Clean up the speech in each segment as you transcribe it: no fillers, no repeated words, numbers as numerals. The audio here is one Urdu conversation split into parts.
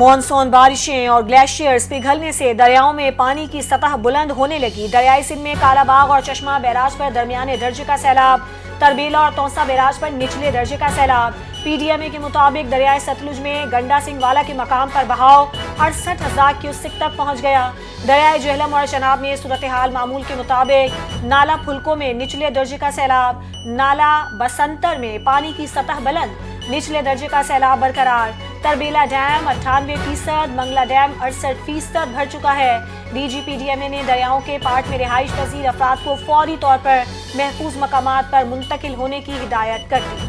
مانسون بارشیں اور گلیشیئرز پگھلنے سے دریاؤں میں پانی کی سطح بلند ہونے لگی۔ دریائے سندھ میں کالا باغ اور چشمہ بیراج پر درمیانے درجے کا سیلاب، تربیلا اور تونسا بیراج پر نچلے درجے کا سیلاب۔ پی ڈی ایم اے کے مطابق دریائے ستلج میں گنڈا سنگھ والا کے مقام پر بہاؤ 68,000 کیوسک تک پہنچ گیا۔ دریائے جہلم اور چناب میں صورتحال معمول کے مطابق، نالا پھلکو میں نچلے درجے کا سیلاب، نالا بسنتر میں پانی کی سطح بلند، نچلے درجے کا سیلاب برقرار۔ تربیلا ڈیم 98%، منگلا ڈیم 68% بھر چکا ہے۔ D G P D M A نے دریاؤں کے پاٹ میں رہائش پذیر افراد کو فوری طور پر محفوظ مقامات پر منتقل ہونے کی ہدایت کر دی۔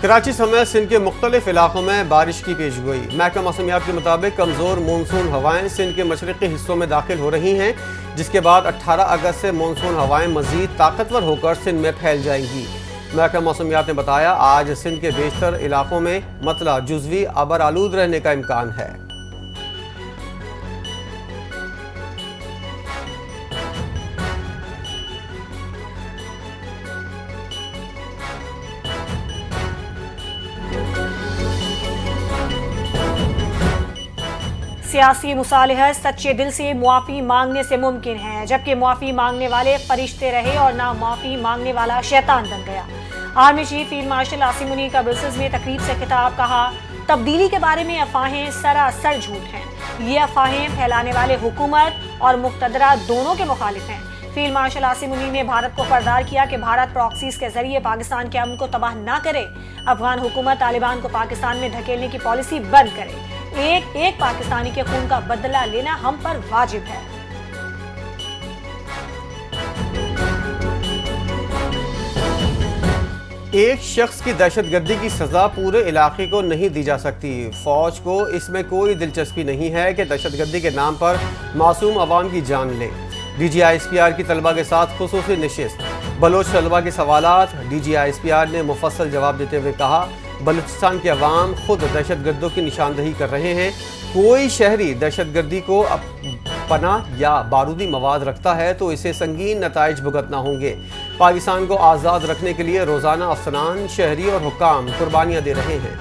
کراچی سمیت سندھ کے مختلف علاقوں میں بارش کی پیشگوئی۔ محکمہ موسمیات کے مطابق کمزور مونسون ہوائیں سندھ کے مشرقی حصوں میں داخل ہو رہی ہیں، جس کے بعد 18 اگست سے مونسون ہوائیں مزید طاقتور ہو کر سندھ میں پھیل جائیں گی۔ محکمہ موسمیات نے بتایا آج سندھ کے بیشتر علاقوں میں مطلع جزوی ابر آلود رہنے کا امکان ہے۔ سیاسی مصالحت سچے دل سے معافی مانگنے سے ممکن ہے، جبکہ معافی مانگنے والے فرشتے رہے اور نہ معافی مانگنے والا شیطان بن گیا۔ Army chief field marshal Asim Munir کا برسلز میں تقریب سے خطاب، کہا تبدیلی کے بارے میں افواہیں سراسر جھوٹ ہیں، یہ افواہیں پھیلانے والے حکومت اور مقتدرہ دونوں کے مخالف ہیں۔ فیلڈ مارشل عاصم منیر نے بھارت کو خبردار کیا کہ بھارت پراکسیز کے ذریعے پاکستان کے امن کو تباہ نہ کرے، افغان حکومت طالبان کو پاکستان میں دھکیلنے کی پالیسی بند کرے، ایک پاکستانی کے خون کا بدلہ لینا ہم پر واجب ہے۔ ایک شخص کی دہشت گردی کی سزا پورے علاقے کو نہیں دی جا سکتی۔ فوج کو اس میں کوئی دلچسپی نہیں ہے کہ دہشت گردی کے نام پر معصوم عوام کی جان لے۔ D G I S P R کی طلبہ کے ساتھ خصوصی نشست، بلوچ طلبہ کے سوالات۔ D G I S P R نے مفصل جواب دیتے ہوئے کہا بلوچستان کے عوام خود دہشت گردوں کی نشاندہی کر رہے ہیں، کوئی شہری دہشت گردی کو پناہ یا بارودی مواد رکھتا ہے تو اسے سنگین نتائج بھگتنا ہوں گے۔ پاکستان کو آزاد رکھنے کے لیے روزانہ افسران، شہری اور حکام قربانیاں دے رہے ہیں۔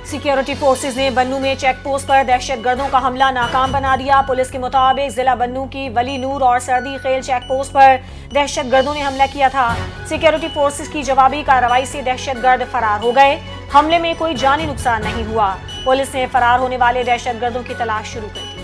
سیکیورٹی فورسز نے بنوں میں چیک پوسٹ پر دہشت گردوں کا حملہ ناکام بنا دیا۔ پولیس کے مطابق ضلع بنوں کی ولی نور اور سردی خیل چیک پوسٹ پر دہشت گردوں نے حملہ کیا تھا۔ سیکیورٹی فورسز کی جوابی کارروائی سے دہشت گرد فرار ہو گئے۔ حملے میں کوئی جانی نقصان نہیں ہوا۔ پولیس نے فرار ہونے والے دہشت گردوں کی تلاش شروع کر دی۔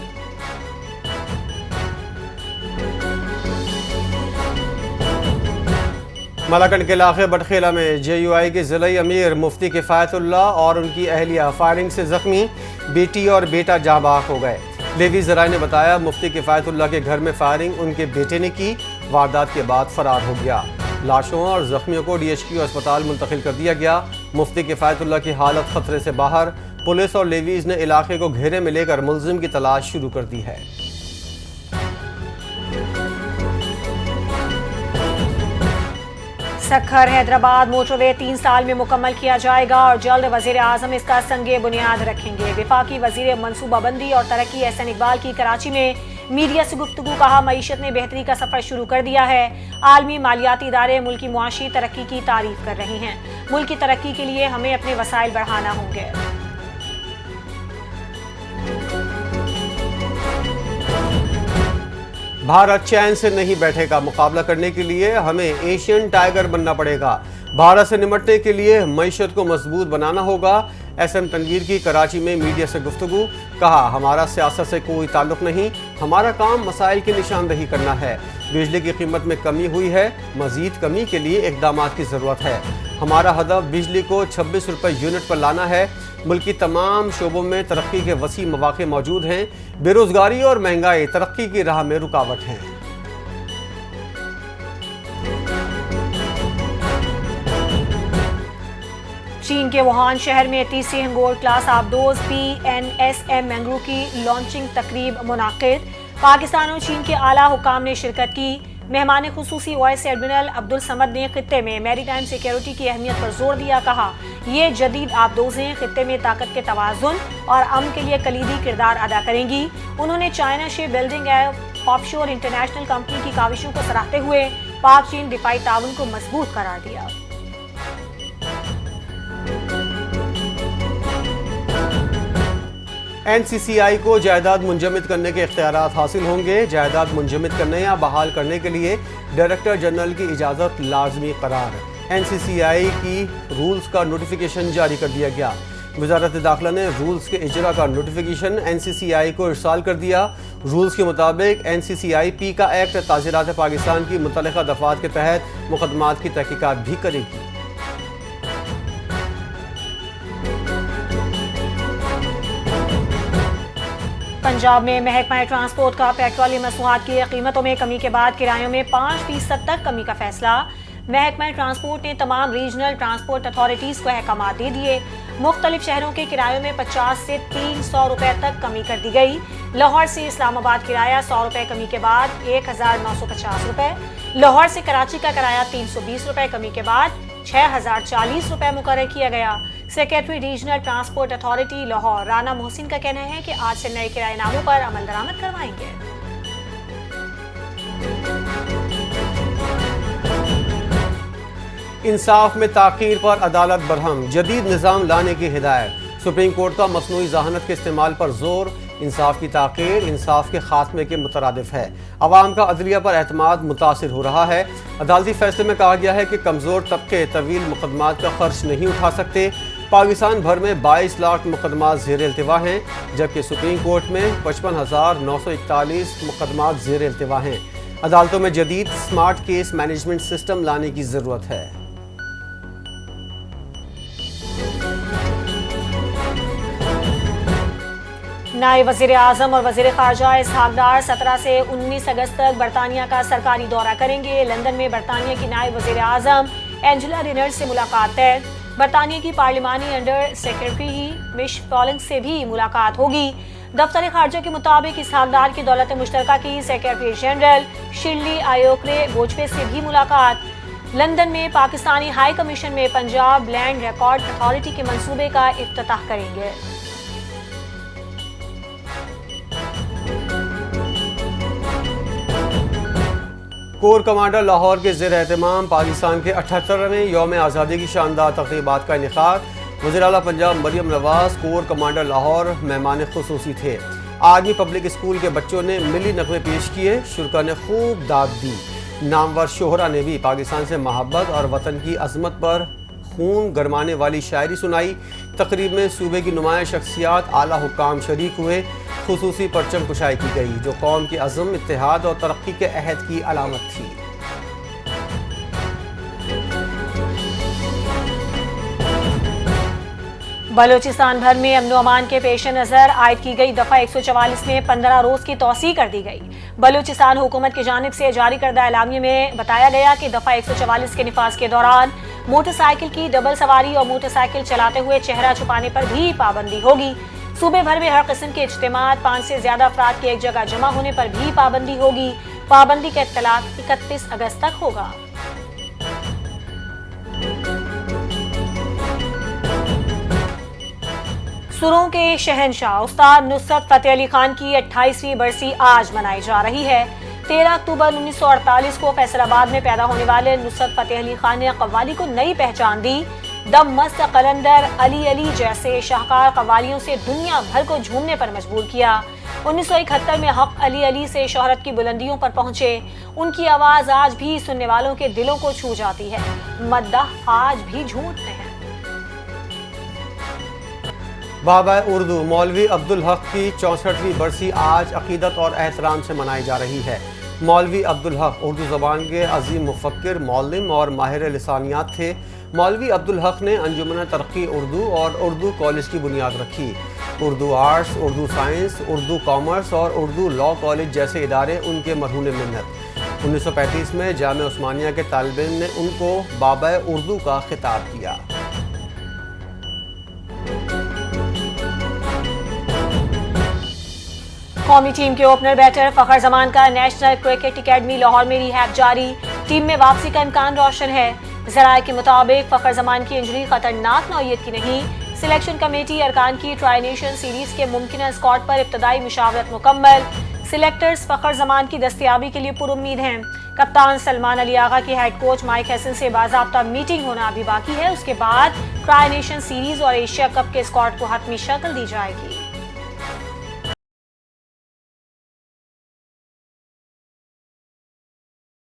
ملاکنڈ کے علاقے بٹخیلہ میں جے یو آئی کے ضلعی امیر مفتی کفایت اللہ اور ان کی اہلیہ فائرنگ سے زخمی، بیٹی اور بیٹا جاں بحق ہو گئے۔ لیوی ذرائع نے بتایا مفتی کفایت اللہ کے گھر میں فائرنگ ان کے بیٹے نے کی، واردات کے بعد فرار ہو گیا۔ لاشوں اور زخمیوں کو ڈی ایچ کیو اسپتال منتقل کر دیا گیا۔ مفتی کفایت اللہ کی حالت خطرے سے باہر۔ پولیس اور لیویز نے علاقے کو گھیرے میں لے کر ملزم کی تلاش شروع کر دی ہے۔ سکھر حیدرآباد موٹر وے 3 سال میں مکمل کیا جائے گا اور جلد وزیر اعظم اس کا سنگ بنیاد رکھیں گے۔ وفاقی وزیر منصوبہ بندی اور ترقی احسن اقبال کی کراچی میں میڈیا سے گفتگو، کہا معیشت نے بہتری کا سفر شروع کر دیا ہے۔ عالمی مالیاتی ادارے ملکی معاشی ترقی کی تعریف کر رہے ہیں۔ ملک کی ترقی کے لیے ہمیں اپنے وسائل بڑھانا ہوں گے۔ بھارت چین سے نہیں بیٹھے گا، مقابلہ کرنے کے لیے ہمیں ایشین ٹائیگر بننا پڑے گا۔ بھارت سے نمٹنے کے لیے معیشت کو مضبوط بنانا ہوگا۔ ایس ایم تنویر کی کراچی میں میڈیا سے گفتگو، کہا ہمارا سیاست سے کوئی تعلق نہیں، ہمارا کام مسائل کی نشاندہی کرنا ہے۔ بجلی کی قیمت میں کمی ہوئی ہے، مزید کمی کے لیے اقدامات کی ضرورت ہے۔ ہمارا ہدف بجلی کو 26 روپے یونٹ پر لانا ہے۔ ملک کی تمام شعبوں میں ترقی کے وسیع مواقع موجود ہیں۔ بے روزگاری اور مہنگائی ترقی کی راہ میں رکاوٹ ہیں۔ چین کے ووہان شہر میں تیسری ہنگور کلاس آبدوز PNSM مینگرو کی لانچنگ تقریب منعقد۔ پاکستان اور چین کے اعلیٰ حکام نے شرکت کی۔ مہمان خصوصی وائس ایڈمرل عبدالصمد نے خطے میں میری ٹائم سیکیورٹی کی اہمیت پر زور دیا، کہا یہ جدید آبدوزیں خطے میں طاقت کے توازن اور امن کے لیے کلیدی کردار ادا کریں گی۔ انہوں نے چائنا شپ بلڈنگ آف شور انٹرنیشنل کمپنی کی کاوشوں کو سراہتے ہوئے پاک چین دفاعی تعاون کو مضبوط قرار دیا۔ این سی سی آئی کو جائیداد منجمد کرنے کے اختیارات حاصل ہوں گے۔ جائیداد منجمد کرنے یا بحال کرنے کے لیے ڈائریکٹر جنرل کی اجازت لازمی قرار۔ این سی سی آئی کی رولز کا نوٹیفیکیشن جاری کر دیا گیا۔ وزارت داخلہ نے رولز کے اجرا کا نوٹیفیکیشن این سی سی آئی کو ارسال کر دیا۔ رولز کے مطابق این سی سی آئی پی کا ایکٹ تعزیرات پاکستان کی متعلقہ دفعات کے تحت مقدمات کی تحقیقات بھی کرے گی۔ پنجاب میں محکمہ ٹرانسپورٹ کا پیٹرولیم مصنوعات کی قیمتوں میں کمی کے بعد کرایوں میں 5% تک کمی کا فیصلہ۔ محکمہ ٹرانسپورٹ نے تمام ریجنل ٹرانسپورٹ اتھارٹیز کو احکامات دے دیے۔ مختلف شہروں کے کرایوں میں 50 سے 300 روپے تک کمی کر دی گئی۔ لاہور سے اسلام آباد کرایہ 100 روپے کمی کے بعد 1950 روپے، لاہور سے کراچی کا کرایہ 320 روپے کمی کے بعد 6040 روپے مقرر کیا گیا۔ Secretary regional transport authority Lahore Rana Mohsin کا کہنا ہے کہ آج سے نئے کرایہ ناموں پر عمل درآمد کروائیں گے۔ انصاف میں تاخیر پر عدالت برہم، جدید نظام لانے کی ہدایت۔ سپریم کورٹ کا مصنوعی ذہانت کے استعمال پر زور۔ انصاف کی تاخیر انصاف کے خاتمے کے مترادف ہے۔ عوام کا عدلیہ پر اعتماد متاثر ہو رہا ہے۔ عدالتی فیصلے میں کہا گیا ہے کہ کمزور طبقے طویل مقدمات کا خرچ نہیں اٹھا سکتے۔ پاکستان بھر میں 22 لاکھ مقدمات زیر التوا ہیں، جبکہ سپریم کورٹ میں 55,941 مقدمات زیر التوا ہیں۔ عدالتوں میں جدید سمارٹ کیس مینجمنٹ سسٹم لانے کی ضرورت ہے۔ نائب وزیر اعظم اور وزیر خارجہ اسحاق ڈار 17 سے 19 اگست تک برطانیہ کا سرکاری دورہ کریں گے۔ لندن میں برطانیہ کی نائب وزیر اعظم اینجلا رینر سے ملاقات طے۔ برطانیہ کی پارلیمانی انڈر سیکرٹری مش پولنگ سے بھی ملاقات ہوگی۔ دفتر خارجہ کے مطابق اسحاق ڈار کی دولت مشترکہ کی سیکرٹری جنرل شرلی آیوکرے بوجوے سے بھی ملاقات۔ لندن میں پاکستانی ہائی کمیشن میں پنجاب لینڈ ریکارڈ اتھارٹی کے منصوبے کا افتتاح کریں گے۔ کور کمانڈر لاہور کے زیر اہتمام پاکستان کے 78ویں یوم آزادی کی شاندار تقریبات کا انعقاد۔ وزیر اعلیٰ پنجاب مریم نواز کور کمانڈر لاہور مہمان خصوصی تھے۔ آرمی پبلک اسکول کے بچوں نے ملی نغمے پیش کیے، شرکا نے خوب داد دی۔ نامور شہرا نے بھی پاکستان سے محبت اور وطن کی عظمت پر خون گرمانے والی شاعری سنائی۔ تقریب میں صوبے کی نمایاں شخصیات اعلیٰ حکام شریک ہوئے۔ خصوصی پرچم کشائی کی گئی، جو قوم کے عزم، اتحاد اور ترقی کے عہد کی علامت تھی۔ بلوچستان بھر میں امن و امان کے پیش نظر عائد کی گئی دفعہ 144 میں 15 روز کی توسیع کر دی گئی۔ بلوچستان حکومت کی جانب سے جاری کردہ اعلامیے میں بتایا گیا کہ دفعہ 144 کے نفاذ کے دوران موٹر سائیکل کی ڈبل سواری اور موٹر سائیکل چلاتے ہوئے چہرہ چھپانے پر بھی پابندی ہوگی۔ صوبے بھر میں ہر قسم کے اجتماعات 5 سے زیادہ افراد کے ایک جگہ جمع ہونے پر بھی پابندی ہوگی۔ پابندی کا اطلاق 31 اگست تک ہوگا۔ سروں کے شہنشاہ استاد نصرت فتح علی خان کی 28ویں برسی آج منائی جا رہی ہے۔ 13 اکتوبر 1948 کو فیصل آباد میں پیدا ہونے والے نصرت فتح علی خان نے قوالی کو نئی پہچان دی۔ دم مست قلندر علی علی جیسے شاہکار قوالیوں سے دنیا بھر کو جھومنے پر مجبور کیا۔ 1971 میں حق علی علی سے شہرت کی بلندیوں پر پہنچے۔ ان کی آواز آج بھی سننے والوں کے دلوں کو چھو جاتی ہے۔ مداح آج بھی جھومتے ہیں۔ بابا اردو مولوی عبدالحق کی 64ویں برسی آج عقیدت اور احترام سے منائی جا رہی ہے۔ مولوی عبدالحق اردو زبان کے عظیم مفکر، معلم اور ماہر لسانیات تھے۔ مولوی عبدالحق نے انجمن ترقی اردو اور اردو کالج کی بنیاد رکھی۔ Urdu arts, Urdu science, Urdu commerce اور اردو لاء کالج جیسے ادارے ان کے مرہون منت۔ 1935 میں جامعہ عثمانیہ کے طالب علم نے ان کو بابا اردو کا خطاب دیا۔ قومی ٹیم کے اوپنر بیٹر فخر زمان کا نیشنل کرکٹ اکیڈمی لاہور میں ریہیب جاری۔ ٹیم میں واپسی کا امکان روشن ہے۔ ذرائع کے مطابق فخر زمان کی انجری خطرناک نوعیت کی نہیں۔ سلیکشن کمیٹی ارکان کی ٹرائی نیشن سیریز کے ممکنہ اسکواڈ پر ابتدائی مشاورت مکمل۔ سلیکٹرز فخر زمان کی دستیابی کے لیے پر امید ہیں۔ کپتان سلمان علی آغا کی ہیڈ کوچ مائک ہیسن سے باضابطہ میٹنگ ہونا ابھی باقی ہے، اس کے بعد ٹرائی نیشن سیریز اور ایشیا کپ کے اسکواڈ کو حتمی شکل دی جائے گی۔